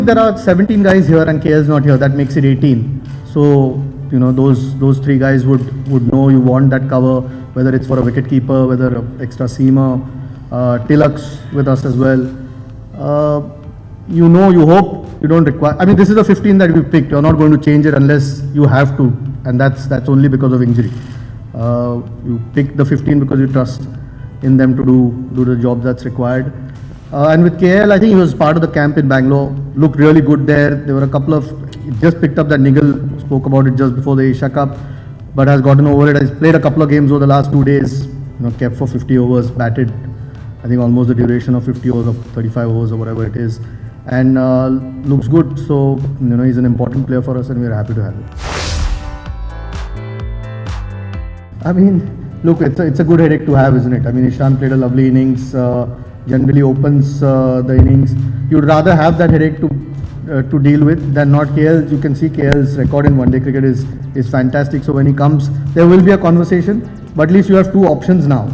There are 17 guys here and KL's not here. That makes it 18. So those three guys would know you want that cover, whether it's for a wicket keeper, whether an extra seamer. Tilak's with us as well. You hope you don't require. I mean, this is the 15 that we picked. You're not going to change it unless you have to, and that's only because of injury. You pick the 15 because you trust in them to do the job that's required. And with KL, I think he was part of the camp in Bangalore. Looked really good there. There were a couple of. He just picked up that niggle. Spoke about it just before the Asia Cup, but has gotten over it. Has played a couple of games over the last 2 days. Kept for 50 overs, batted. I think almost the duration of 50 overs or 35 overs or whatever it is, and looks good. So he's an important player for us, and we're happy to have him. I mean, look, it's a good headache to have, isn't it? I mean, Ishan played a lovely innings. Generally opens the innings. You'd rather have that headache to deal with than not. KL, you can see KL's record in one-day cricket is fantastic. So when he comes, there will be a conversation, but at least you have two options now.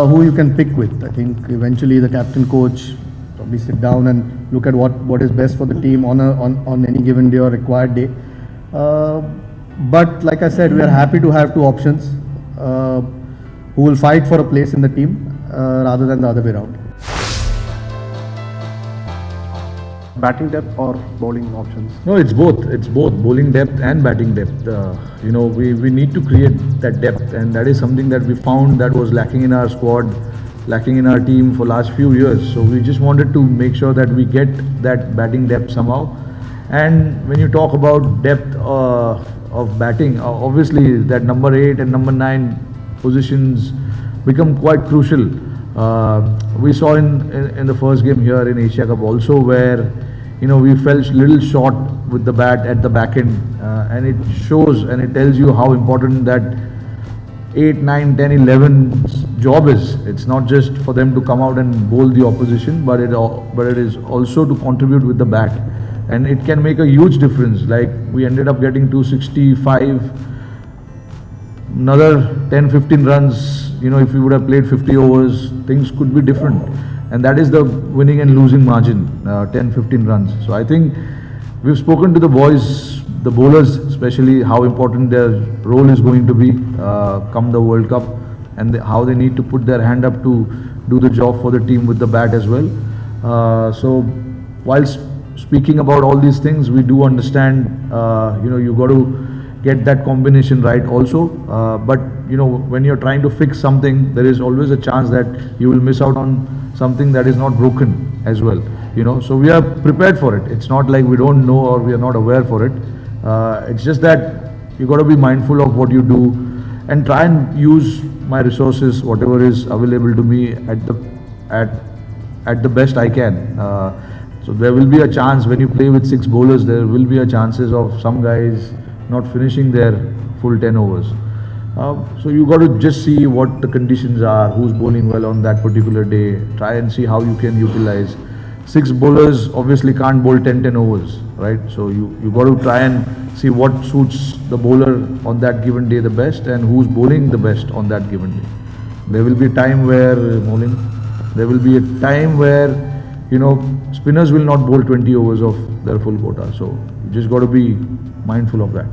Who you can pick with. I think eventually the captain coach probably sit down and look at what is best for the team on any given day or required day. But like I said, we are happy to have two options who will fight for a place in the team rather than the other way around. Batting depth or bowling options? No, it's both. It's both bowling depth and batting depth. We need to create that depth, and that is something that we found that was lacking in our squad, lacking in our team for last few years. So we just wanted to make sure that we get that batting depth somehow. And when you talk about depth of batting, obviously that number 8 and number 9 positions become quite crucial. We saw in the first game here in Asia Cup also where we fell little short with the bat at the back end, and it shows and it tells you how important that 8, 9, 10, 11's job is. It's not just for them to come out and bowl the opposition, but it is also to contribute with the bat, and it can make a huge difference. Like we ended up getting 265, another 10-15 runs. If we would have played 50 overs, things could be different. And that is the winning and losing margin, 10-15 runs. So I think we've spoken to the boys, the bowlers especially, how important their role is going to be come the World Cup, and how they need to put their hand up to do the job for the team with the bat as well. So whilst speaking about all these things, we do understand, you got to get that combination right also. But when you're trying to fix something, there is always a chance that you will miss out on something that is not broken as well. So we are prepared for it. It's not like we don't know or we are not aware for it. It's just that you got to be mindful of what you do and try and use my resources, whatever is available to me at the best I can. So there will be a chance when you play with 6 bowlers, there will be a chances of some guys not finishing their full 10 overs. So you got to just see what the conditions are, who's bowling well on that particular day, try and see how you can utilize. 6 bowlers obviously can't bowl 10 overs, right? So you got to try and see what suits the bowler on that given day the best and who's bowling the best on that given day. There will be a time where spinners will not bowl 20 overs of their full quota. So you just got to be mindful of that.